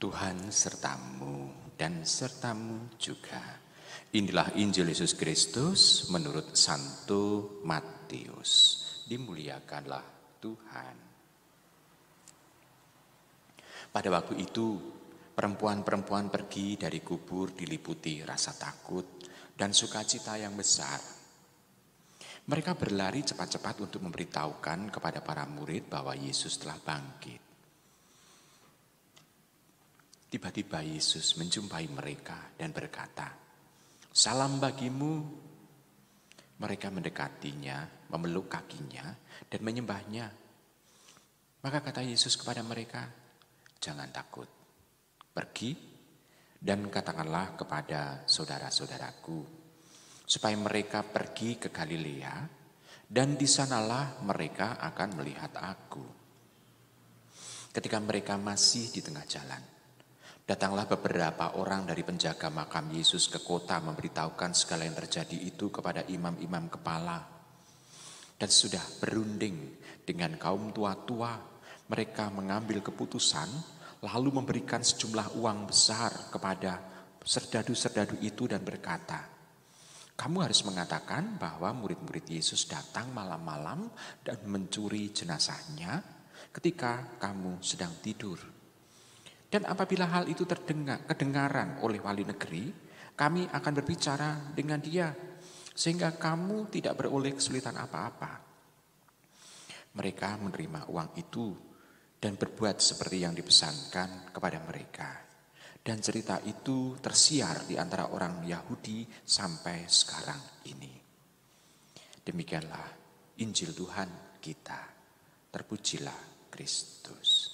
Tuhan sertamu dan sertamu juga. Inilah Injil Yesus Kristus menurut Santo Matius. Dimuliakanlah Tuhan. Pada waktu itu, perempuan-perempuan pergi dari kubur diliputi rasa takut dan sukacita yang besar. Mereka berlari cepat-cepat untuk memberitahukan kepada para murid bahwa Yesus telah bangkit. Tiba-tiba Yesus menjumpai mereka dan berkata, "Salam bagimu." Mereka mendekatinya, memeluk kakinya, dan menyembahnya. Maka kata Yesus kepada mereka, "Jangan takut. Pergi dan katakanlah kepada saudara-saudaraku, supaya mereka pergi ke Galilea, dan di sanalah mereka akan melihat aku." Ketika mereka masih di tengah jalan, datanglah beberapa orang dari penjaga makam Yesus ke kota memberitahukan segala yang terjadi itu kepada imam-imam kepala. Dan sudah berunding dengan kaum tua-tua, mereka mengambil keputusan lalu memberikan sejumlah uang besar kepada serdadu-serdadu itu dan berkata, "Kamu harus mengatakan bahwa murid-murid Yesus datang malam-malam dan mencuri jenazahnya ketika kamu sedang tidur. Dan apabila hal itu kedengaran oleh wali negeri, kami akan berbicara dengan dia, sehingga kamu tidak beroleh kesulitan apa-apa." Mereka menerima uang itu dan berbuat seperti yang dipesankan kepada mereka. Dan cerita itu tersiar di antara orang Yahudi sampai sekarang ini. Demikianlah Injil Tuhan kita. Terpujilah Kristus.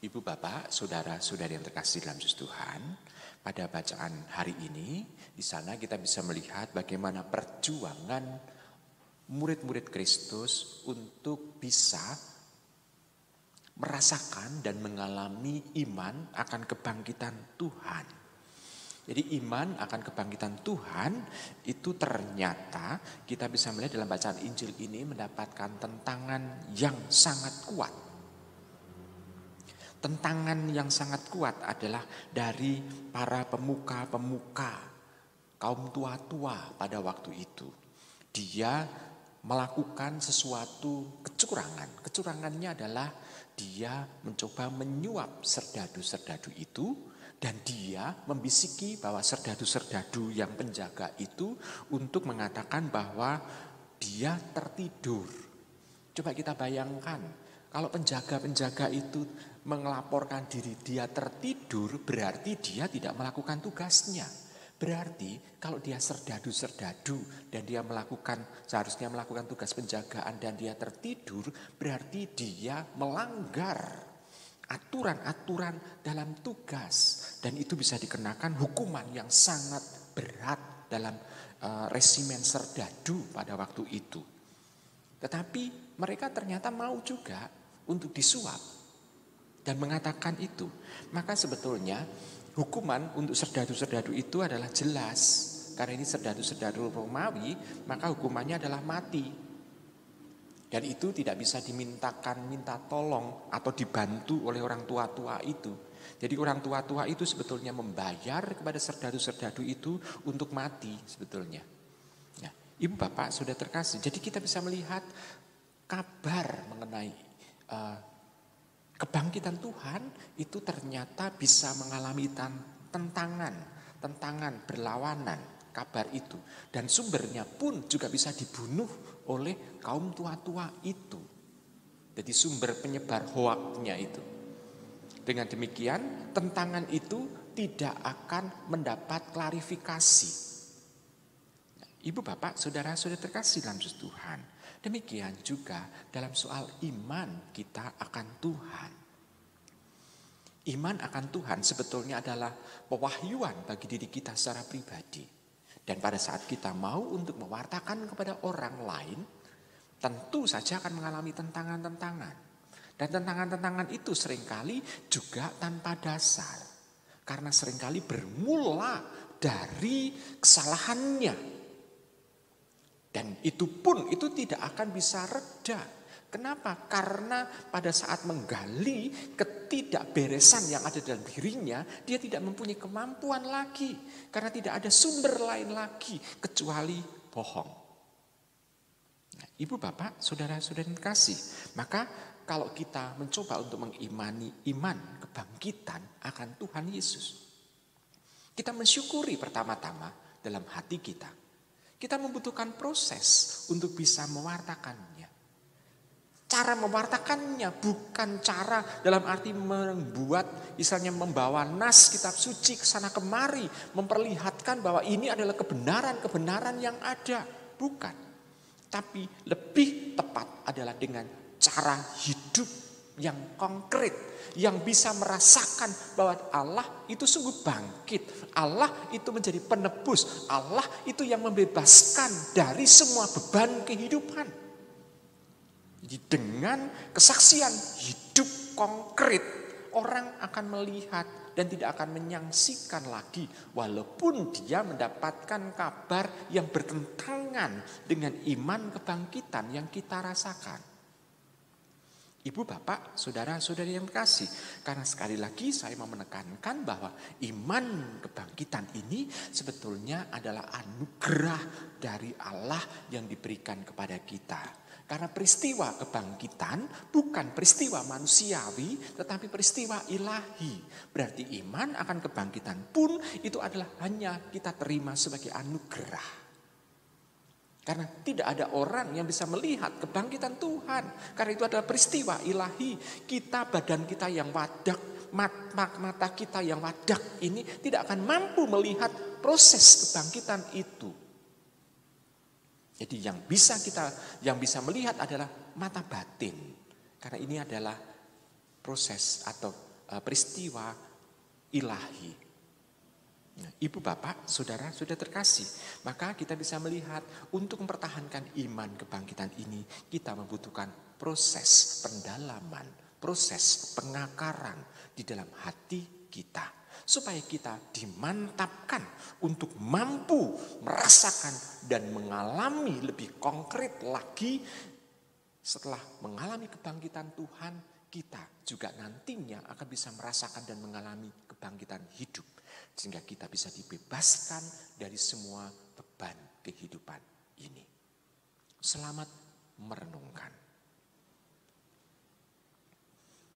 Ibu, Bapak, saudara-saudari yang terkasih dalam Yesus Tuhan, pada bacaan hari ini, di sana kita bisa melihat bagaimana perjuangan murid-murid Kristus untuk bisa merasakan dan mengalami iman akan kebangkitan Tuhan. Jadi iman akan kebangkitan Tuhan itu ternyata kita bisa melihat dalam bacaan Injil ini mendapatkan tentangan yang sangat kuat. Tentangan yang sangat kuat adalah dari para pemuka-pemuka, kaum tua-tua pada waktu itu. Dia melakukan sesuatu kecurangan. Kecurangannya adalah dia mencoba menyuap serdadu-serdadu itu, dan dia membisiki bahwa serdadu-serdadu yang penjaga itu untuk mengatakan bahwa dia tertidur. Coba kita bayangkan, kalau penjaga-penjaga itu melaporkan diri dia tertidur, berarti dia tidak melakukan tugasnya. Berarti kalau dia serdadu-serdadu dan dia seharusnya melakukan tugas penjagaan dan dia tertidur, berarti dia melanggar aturan-aturan dalam tugas. Dan itu bisa dikenakan hukuman yang sangat berat dalam resimen serdadu pada waktu itu. Tetapi mereka ternyata mau juga untuk disuap dan mengatakan itu. Maka sebetulnya hukuman untuk serdadu-serdadu itu adalah jelas. Karena ini serdadu-serdadu Romawi, maka hukumannya adalah mati. Dan itu tidak bisa minta tolong atau dibantu oleh orang tua-tua itu. Jadi orang tua-tua itu sebetulnya membayar kepada serdadu-serdadu itu untuk mati sebetulnya. Nah, Ibu, Bapak, sudah terkasih. Jadi kita bisa melihat kabar mengenai kebangkitan Tuhan itu ternyata bisa mengalami tentangan, berlawanan kabar itu. Dan sumbernya pun juga bisa dibunuh oleh kaum tua-tua itu. Jadi sumber penyebar hoaknya itu. Dengan demikian tentangan itu tidak akan mendapat klarifikasi. Nah, Ibu, Bapak, saudara-saudara terkasih dalam Yesus Tuhan. Demikian juga dalam soal iman kita akan Tuhan. Iman akan Tuhan sebetulnya adalah pewahyuan bagi diri kita secara pribadi. Dan pada saat kita mau untuk mewartakan kepada orang lain, tentu saja akan mengalami tentangan-tentangan. Dan tentangan-tentangan itu seringkali juga tanpa dasar. Karena seringkali bermula dari kesalahannya. Dan itu pun itu tidak akan bisa reda Kenapa? Karena pada saat menggali ketidakberesan yang ada dalam dirinya, dia tidak mempunyai kemampuan lagi. Karena tidak ada sumber lain lagi kecuali bohong. Nah, Ibu, Bapak, saudara-saudara yang kasih, maka kalau kita mencoba untuk mengimani iman kebangkitan akan Tuhan Yesus, kita mensyukuri pertama-tama dalam hati kita. Kita membutuhkan proses untuk bisa mewartakannya. Cara mewartakannya bukan cara dalam arti membuat, misalnya membawa nas kitab suci ke sana kemari, memperlihatkan bahwa ini adalah kebenaran-kebenaran yang ada. Bukan. Tapi lebih tepat adalah dengan cara hidup yang konkret, yang bisa merasakan bahwa Allah itu sungguh bangkit. Allah itu menjadi penebus. Allah itu yang membebaskan dari semua beban kehidupan. Jadi dengan kesaksian hidup konkret, orang akan melihat dan tidak akan menyaksikan lagi. Walaupun dia mendapatkan kabar yang bertentangan dengan iman kebangkitan yang kita rasakan. Ibu, Bapak, saudara-saudari yang kasih. Karena sekali lagi saya mau menekankan bahwa iman kebangkitan ini sebetulnya adalah anugerah dari Allah yang diberikan kepada kita. Karena peristiwa kebangkitan bukan peristiwa manusiawi, tetapi peristiwa ilahi. Berarti iman akan kebangkitan pun itu adalah hanya kita terima sebagai anugerah. Karena tidak ada orang yang bisa melihat kebangkitan Tuhan. Karena itu adalah peristiwa ilahi. Kita, badan kita yang wadak, mata kita yang wadak ini tidak akan mampu melihat proses kebangkitan itu. Jadi yang bisa melihat adalah mata batin. Karena ini adalah proses atau peristiwa ilahi. Nah, Ibu, Bapak, saudara sudah terkasih. Maka kita bisa melihat untuk mempertahankan iman kebangkitan ini, kita membutuhkan proses pendalaman, proses pengakaran di dalam hati kita. Supaya kita dimantapkan untuk mampu merasakan dan mengalami lebih konkret lagi. Setelah mengalami kebangkitan Tuhan, kita juga nantinya akan bisa merasakan dan mengalami kebangkitan hidup. Sehingga kita bisa dibebaskan dari semua beban kehidupan ini. Selamat merenungkan.